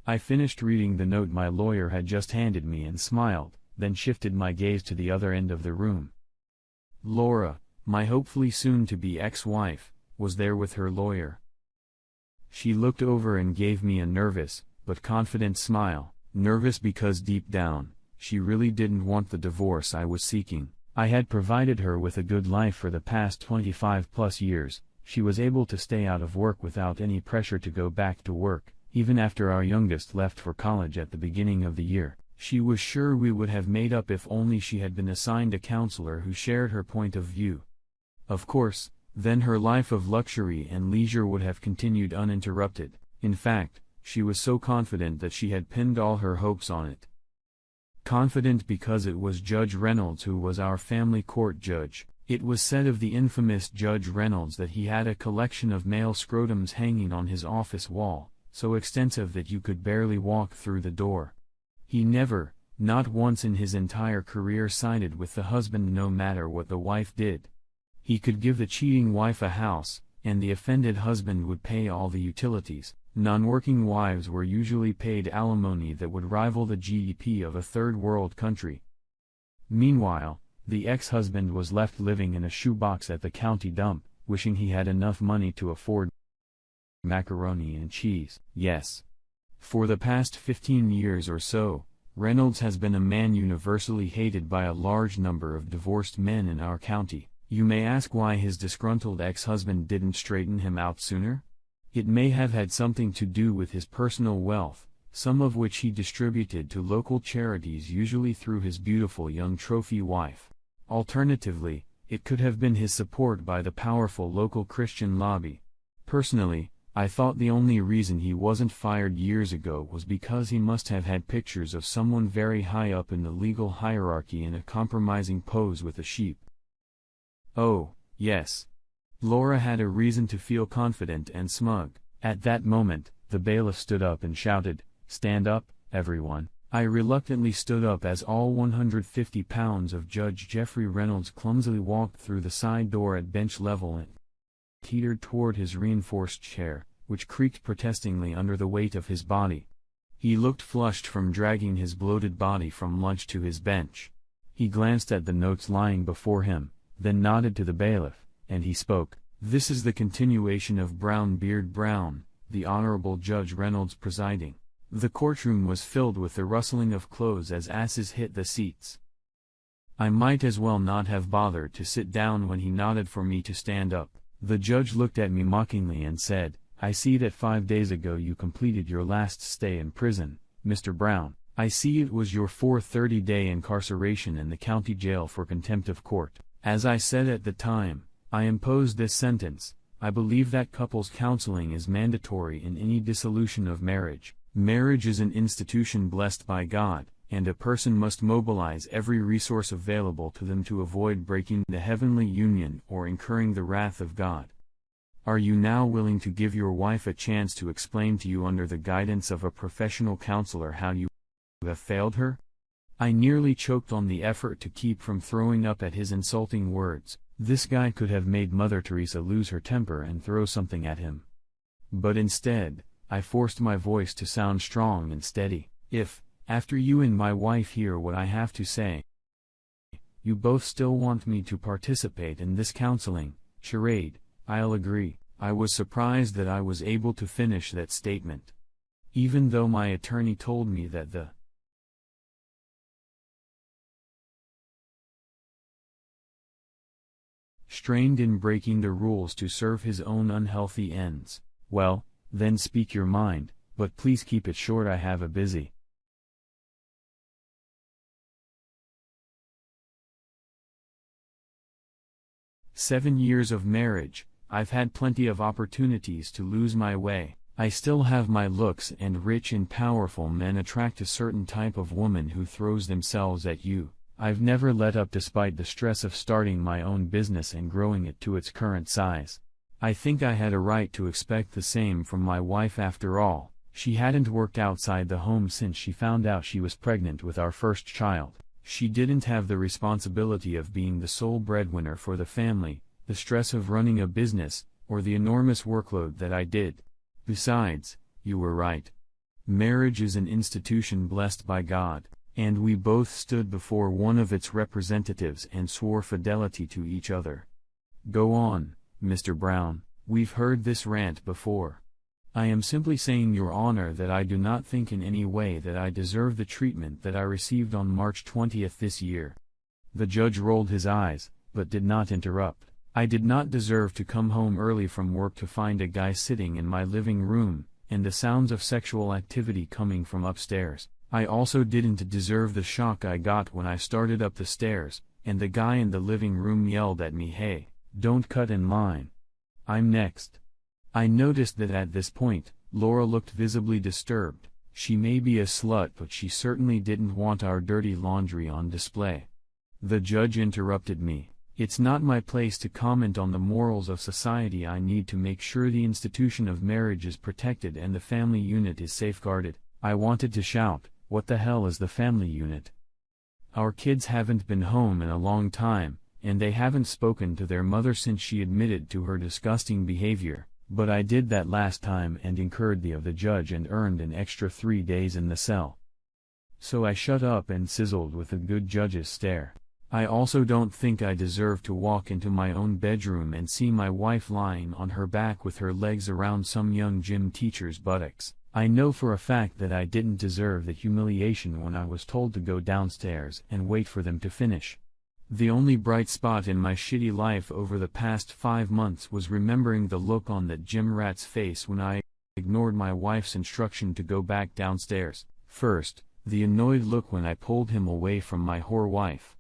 I finished reading the note my lawyer had just handed me and smiled, then shifted my gaze to the other end of the room. Laura, my hopefully soon-to-be ex-wife, was there with her lawyer. She looked over and gave me a nervous, but confident smile, nervous because deep down, she really didn't want the divorce I was seeking. I had provided her with a good life for the past 25+ years. She was able to stay out of work without any pressure to go back to work, even after our youngest left for college at the beginning of the year. She was sure we would have made up if only she had been assigned a counselor who shared her point of view. Of course, then her life of luxury and leisure would have continued uninterrupted. In fact, she was so confident that she had pinned all her hopes on it. Confident because it was Judge Reynolds who was our family court judge. It was said of the infamous Judge Reynolds that he had a collection of male scrotums hanging on his office wall, so extensive that you could barely walk through the door. He never, not once in his entire career, sided with the husband no matter what the wife did. He could give the cheating wife a house, and the offended husband would pay all the utilities. Non-working wives were usually paid alimony that would rival the GDP of a third-world country. Meanwhile, the ex-husband was left living in a shoebox at the county dump, wishing he had enough money to afford macaroni and cheese. Yes. For the past 15 years or so, Reynolds has been a man universally hated by a large number of divorced men in our county. You may ask why his disgruntled ex-husband didn't straighten him out sooner? It may have had something to do with his personal wealth, some of which he distributed to local charities, usually through his beautiful young trophy wife. Alternatively, it could have been his support by the powerful local Christian lobby. Personally, I thought the only reason he wasn't fired years ago was because he must have had pictures of someone very high up in the legal hierarchy in a compromising pose with a sheep. Oh, yes. Laura had a reason to feel confident and smug. At that moment, the bailiff stood up and shouted, "Stand up, everyone." I reluctantly stood up as all 150 pounds of Judge Jeffrey Reynolds clumsily walked through the side door at bench level and teetered toward his reinforced chair, which creaked protestingly under the weight of his body. He looked flushed from dragging his bloated body from lunch to his bench. He glanced at the notes lying before him, then nodded to the bailiff, and he spoke. "This is the continuation of Brown Beard Brown, the Honorable Judge Reynolds presiding." The courtroom was filled with the rustling of clothes as asses hit the seats. I might as well not have bothered to sit down when he nodded for me to stand up. The judge looked at me mockingly and said, "I see that 5 days ago you completed your last stay in prison, Mr. Brown. I see it was your 430-day incarceration in the county jail for contempt of court. As I said at the time, I imposed this sentence. I believe that couples counseling is mandatory in any dissolution of marriage. Marriage is an institution blessed by God, and a person must mobilize every resource available to them to avoid breaking the heavenly union or incurring the wrath of God. Are you now willing to give your wife a chance to explain to you under the guidance of a professional counselor how you have failed her?" I nearly choked on the effort to keep from throwing up at his insulting words. This guy could have made Mother Teresa lose her temper and throw something at him. But instead, I forced my voice to sound strong and steady. "If, after you and my wife hear what I have to say, you both still want me to participate in this counseling charade, I'll agree." I was surprised that I was able to finish that statement. Even though my attorney told me that the strained in breaking the rules to serve his own unhealthy ends. Well, then speak your mind, but please keep it short. I have a busy 7 years of marriage. I've had plenty of opportunities to lose my way. I still have my looks, and rich and powerful men attract a certain type of woman who throws themselves at you. I've never let up despite the stress of starting my own business and growing it to its current size. I think I had a right to expect the same from my wife. After all, she hadn't worked outside the home since she found out she was pregnant with our first child. She didn't have the responsibility of being the sole breadwinner for the family, the stress of running a business, or the enormous workload that I did. Besides, you were right. Marriage is an institution blessed by God, and we both stood before one of its representatives and swore fidelity to each other. Go on, Mr. Brown, we've heard this rant before. I am simply saying, Your Honor, that I do not think in any way that I deserve the treatment that I received on March 20th this year. The judge rolled his eyes, but did not interrupt. I did not deserve to come home early from work to find a guy sitting in my living room, and the sounds of sexual activity coming from upstairs. I also didn't deserve the shock I got when I started up the stairs, and the guy in the living room yelled at me, "Hey, don't cut in line. I'm next." I noticed that at this point, Laura looked visibly disturbed. She may be a slut, but she certainly didn't want our dirty laundry on display. The judge interrupted me. It's not my place to comment on the morals of society. I need to make sure the institution of marriage is protected and the family unit is safeguarded. I wanted to shout, "What the hell is the family unit? Our kids haven't been home in a long time, and they haven't spoken to their mother since she admitted to her disgusting behavior." But I did that last time and incurred the of the judge and earned an extra 3 days in the cell. So I shut up and sizzled with the good judge's stare. I also don't think I deserve to walk into my own bedroom and see my wife lying on her back with her legs around some young gym teacher's buttocks. I know for a fact that I didn't deserve the humiliation when I was told to go downstairs and wait for them to finish. The only bright spot in my shitty life over the past 5 months was remembering the look on that gym rat's face when I ignored my wife's instruction to go back downstairs. First, the annoyed look when I pulled him away from my whore wife.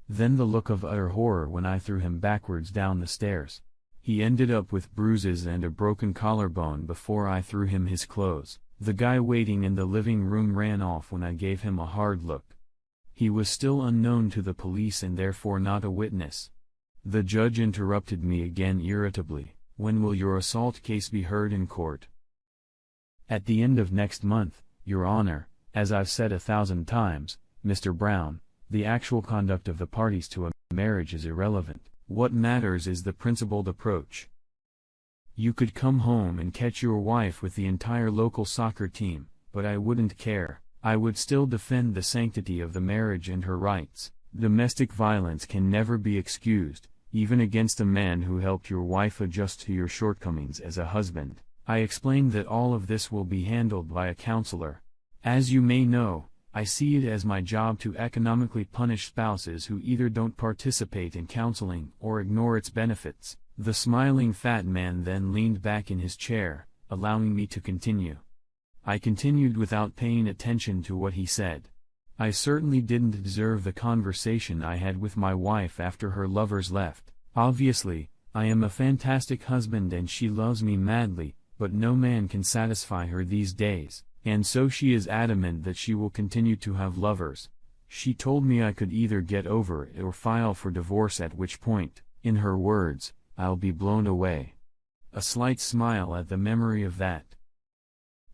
Then the look of utter horror when I threw him backwards down the stairs. He ended up with bruises and a broken collarbone before I threw him his clothes. The guy waiting in the living room ran off when I gave him a hard look. He was still unknown to the police and therefore not a witness. The judge interrupted me again irritably. When will your assault case be heard in court? At the end of next month, Your Honor. As I've said 1,000 times, Mr. Brown, the actual conduct of the parties to a marriage is irrelevant. What matters is the principled approach. You could come home and catch your wife with the entire local soccer team, but I wouldn't care. I would still defend the sanctity of the marriage and her rights. Domestic violence can never be excused, even against a man who helped your wife adjust to your shortcomings as a husband. I explained that all of this will be handled by a counselor. As you may know, I see it as my job to economically punish spouses who either don't participate in counseling or ignore its benefits. The smiling fat man then leaned back in his chair, allowing me to continue. I continued without paying attention to what he said. I certainly didn't deserve the conversation I had with my wife after her lovers left. Obviously, I am a fantastic husband and she loves me madly, but no man can satisfy her these days, and so she is adamant that she will continue to have lovers. She told me I could either get over it or file for divorce, at which point, in her words, I'll be blown away. A slight smile at the memory of that.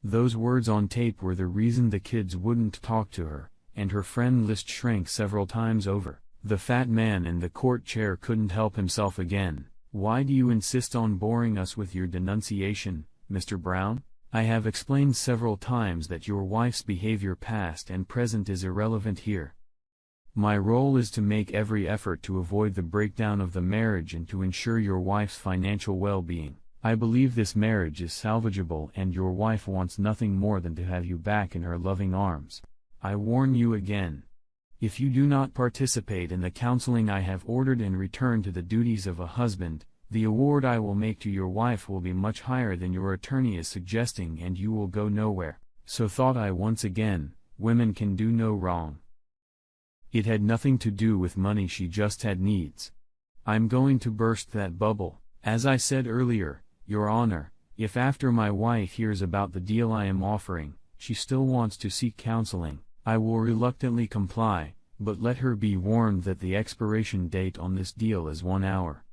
Those words on tape were the reason the kids wouldn't talk to her, and her friend list shrank several times over. The fat man in the court chair couldn't help himself again. Why do you insist on boring us with your denunciation, Mr. Brown? I have explained several times that your wife's behavior past and present is irrelevant here. My role is to make every effort to avoid the breakdown of the marriage and to ensure your wife's financial well-being. I believe this marriage is salvageable and your wife wants nothing more than to have you back in her loving arms. I warn you again. If you do not participate in the counseling I have ordered and return to the duties of a husband, the award I will make to your wife will be much higher than your attorney is suggesting and you will go nowhere. So thought I once again, women can do no wrong. It had nothing to do with money, she just had needs. I'm going to burst that bubble. As I said earlier, Your Honor, if after my wife hears about the deal I am offering, she still wants to seek counseling, I will reluctantly comply, but let her be warned that the expiration date on this deal is 1 hour.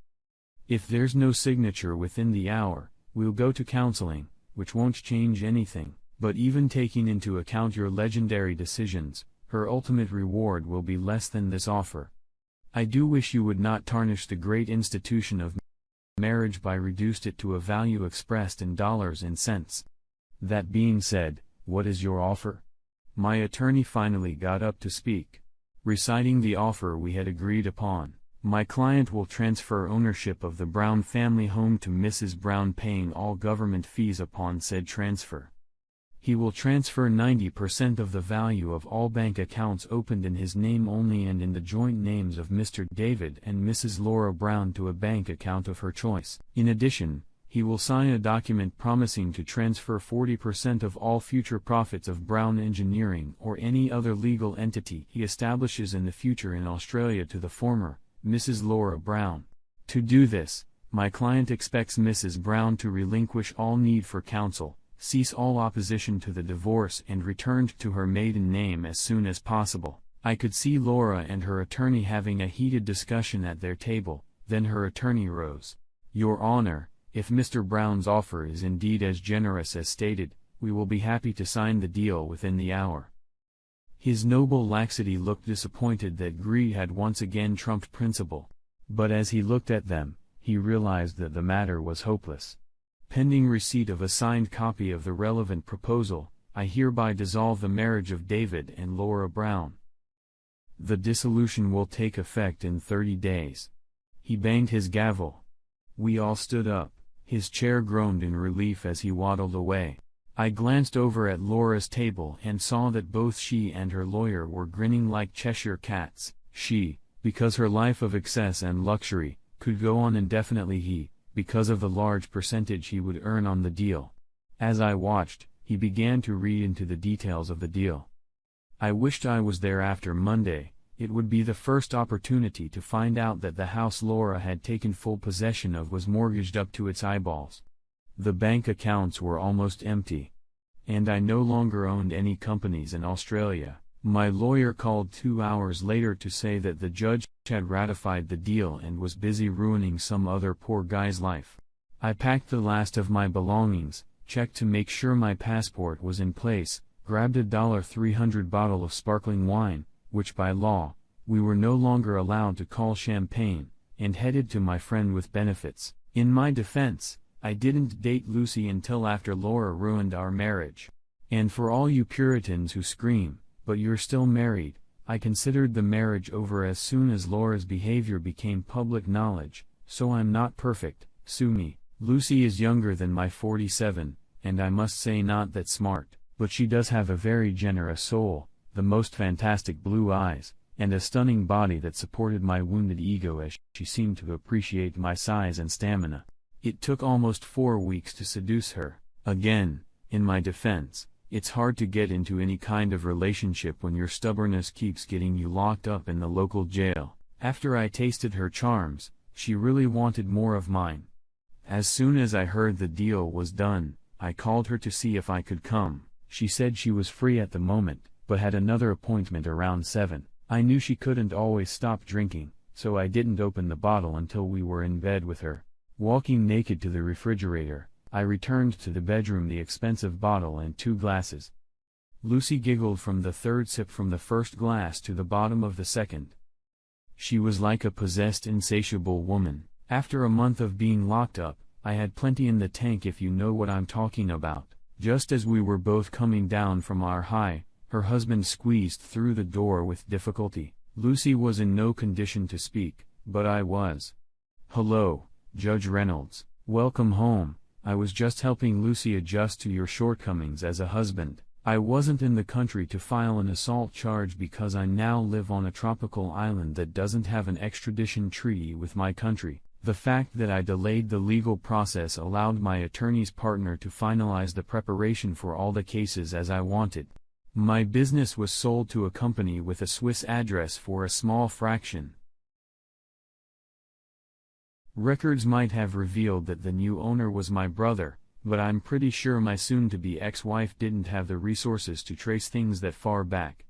If there's no signature within the hour, we'll go to counseling, which won't change anything, but even taking into account your legendary decisions, her ultimate reward will be less than this offer. I do wish you would not tarnish the great institution of marriage by reduced it to a value expressed in dollars and cents. That being said, "What is your offer?" My attorney finally got up to speak. Reciting the offer we had agreed upon, my client will transfer ownership of the Brown family home to Mrs. Brown, paying all government fees upon said transfer. He will transfer 90% of the value of all bank accounts opened in his name only and in the joint names of Mr. David and Mrs. Laura Brown to a bank account of her choice. In addition, he will sign a document promising to transfer 40% of all future profits of Brown Engineering or any other legal entity he establishes in the future in Australia to the former, Mrs. Laura Brown. To do this, my client expects Mrs. Brown to relinquish all need for counsel, cease all opposition to the divorce and return to her maiden name as soon as possible. I could see Laura and her attorney having a heated discussion at their table. Then her attorney rose. "Your Honor, if Mr. Brown's offer is indeed as generous as stated, we will be happy to sign the deal within the hour." His noble laxity looked disappointed that greed had once again trumped principle. But as he looked at them, he realized that the matter was hopeless. "Pending receipt of a signed copy of the relevant proposal, I hereby dissolve the marriage of David and Laura Brown. The dissolution will take effect in 30 days. He banged his gavel. We all stood up. His chair groaned in relief as he waddled away. I glanced over at Laura's table and saw that both she and her lawyer were grinning like Cheshire cats. She, because her life of excess and luxury, could go on indefinitely. He, because of the large percentage he would earn on the deal. As I watched, he began to read into the details of the deal. I wished I was there after Monday. It would be the first opportunity to find out that the house Laura had taken full possession of was mortgaged up to its eyeballs. The bank accounts were almost empty. And I no longer owned any companies in Australia. My lawyer called 2 hours later to say that the judge had ratified the deal and was busy ruining some other poor guy's life. I packed the last of my belongings, checked to make sure my passport was in place, grabbed a $300 bottle of sparkling wine, which by law, we were no longer allowed to call champagne, and headed to my friend with benefits. In my defense, I didn't date Lucy until after Laura ruined our marriage. And for all you Puritans who scream, "But you're still married," I considered the marriage over as soon as Laura's behavior became public knowledge, so I'm not perfect, sue me. Lucy is younger than my 47, and I must say not that smart, but she does have a very generous soul, the most fantastic blue eyes, and a stunning body that supported my wounded ego as she seemed to appreciate my size and stamina. It took almost 4 weeks to seduce her. Again, in my defense, it's hard to get into any kind of relationship when your stubbornness keeps getting you locked up in the local jail. After I tasted her charms, she really wanted more of mine. As soon as I heard the deal was done, I called her to see if I could come. She said she was free at the moment, but had another appointment around 7. I knew she couldn't always stop drinking, so I didn't open the bottle until we were in bed with her. Walking naked to the refrigerator, I returned to the bedroom the expensive bottle and 2 glasses. Lucy giggled from the third sip from the first glass to the bottom of the second. She was like a possessed, insatiable woman. After a month of being locked up, I had plenty in the tank, if you know what I'm talking about. Just as we were both coming down from our high, her husband squeezed through the door with difficulty. Lucy was in no condition to speak, but I was. "Hello, Judge Reynolds. Welcome home. I was just helping Lucy adjust to your shortcomings as a husband. I wasn't in the country to file an assault charge because I now live on a tropical island that doesn't have an extradition treaty with my country. The fact that I delayed the legal process allowed my attorney's partner to finalize the preparation for all the cases as I wanted. My business was sold to a company with a Swiss address for a small fraction. Records might have revealed that the new owner was my brother, but I'm pretty sure my soon-to-be ex-wife didn't have the resources to trace things that far back.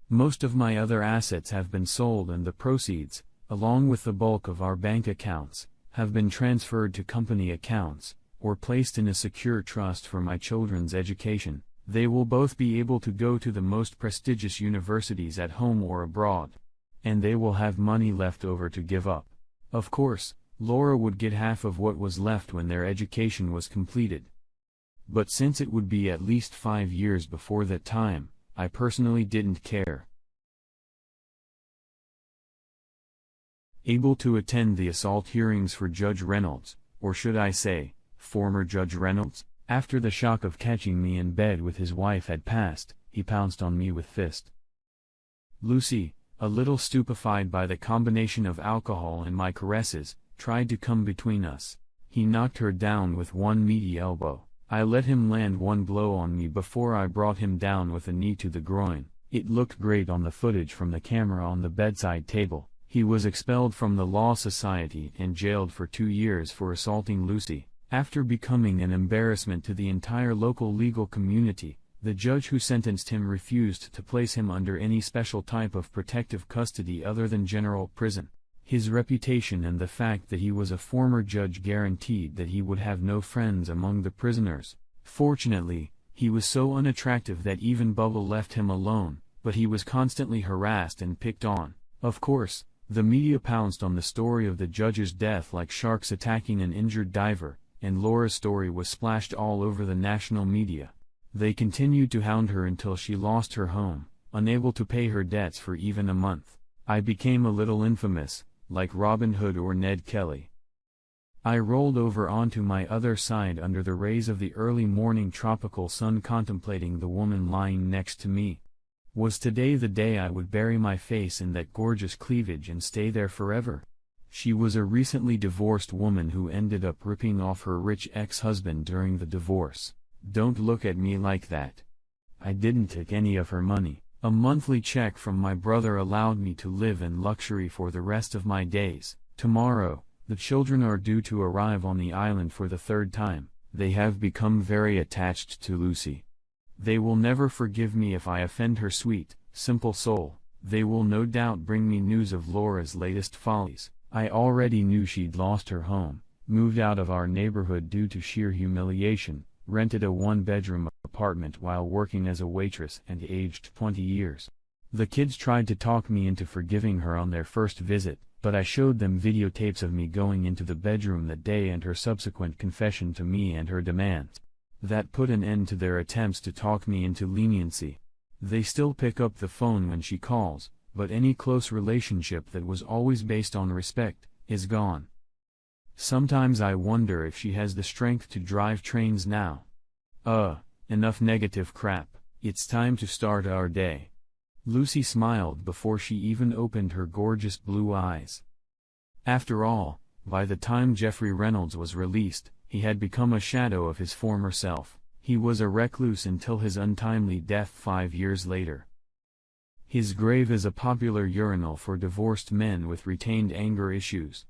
Most of my other assets have been sold, and the proceeds, along with the bulk of our bank accounts, have been transferred to company accounts, or placed in a secure trust for my children's education. They will both be able to go to the most prestigious universities at home or abroad. And they will have money left over to give up. Of course, Laura would get half of what was left when their education was completed. But since it would be at least 5 years before that time, I personally didn't care. Able to attend the assault hearings for Judge Reynolds, or should I say, former Judge Reynolds, after the shock of catching me in bed with his wife had passed, he pounced on me with fist. Lucy, a little stupefied by the combination of alcohol and my caresses, tried to come between us. He knocked her down with one meaty elbow. I let him land one blow on me before I brought him down with a knee to the groin. It looked great on the footage from the camera on the bedside table. He was expelled from the Law Society and jailed for 2 years for assaulting Lucy. After becoming an embarrassment to the entire local legal community, the judge who sentenced him refused to place him under any special type of protective custody other than general prison. His reputation and the fact that he was a former judge guaranteed that he would have no friends among the prisoners. Fortunately, he was so unattractive that even Bubble left him alone, but he was constantly harassed and picked on. Of course, the media pounced on the story of the judge's death like sharks attacking an injured diver, and Laura's story was splashed all over the national media. They continued to hound her until she lost her home, unable to pay her debts for even a month. I became a little infamous, like Robin Hood or Ned Kelly. I rolled over onto my other side under the rays of the early morning tropical sun contemplating the woman lying next to me. Was today the day I would bury my face in that gorgeous cleavage and stay there forever? She was a recently divorced woman who ended up ripping off her rich ex-husband during the divorce. Don't look at me like that. I didn't take any of her money. A monthly check from my brother allowed me to live in luxury for the rest of my days. Tomorrow, the children are due to arrive on the island for the 3rd time. They have become very attached to Lucy. They will never forgive me if I offend her sweet, simple soul. They will no doubt bring me news of Laura's latest follies. I already knew she'd lost her home, moved out of our neighborhood due to sheer humiliation, rented a 1-bedroom apartment while working as a waitress and aged 20 years. The kids tried to talk me into forgiving her on their first visit, but I showed them videotapes of me going into the bedroom that day and her subsequent confession to me and her demands. That put an end to their attempts to talk me into leniency. They still pick up the phone when she calls, but any close relationship that was always based on respect is gone. Sometimes I wonder if she has the strength to drive trains now. Enough negative crap. It's time to start our day. Lucy smiled before she even opened her gorgeous blue eyes. After all, by the time Jeffrey Reynolds was released, he had become a shadow of his former self. He was a recluse until his untimely death 5 years later. His grave is a popular urinal for divorced men with retained anger issues.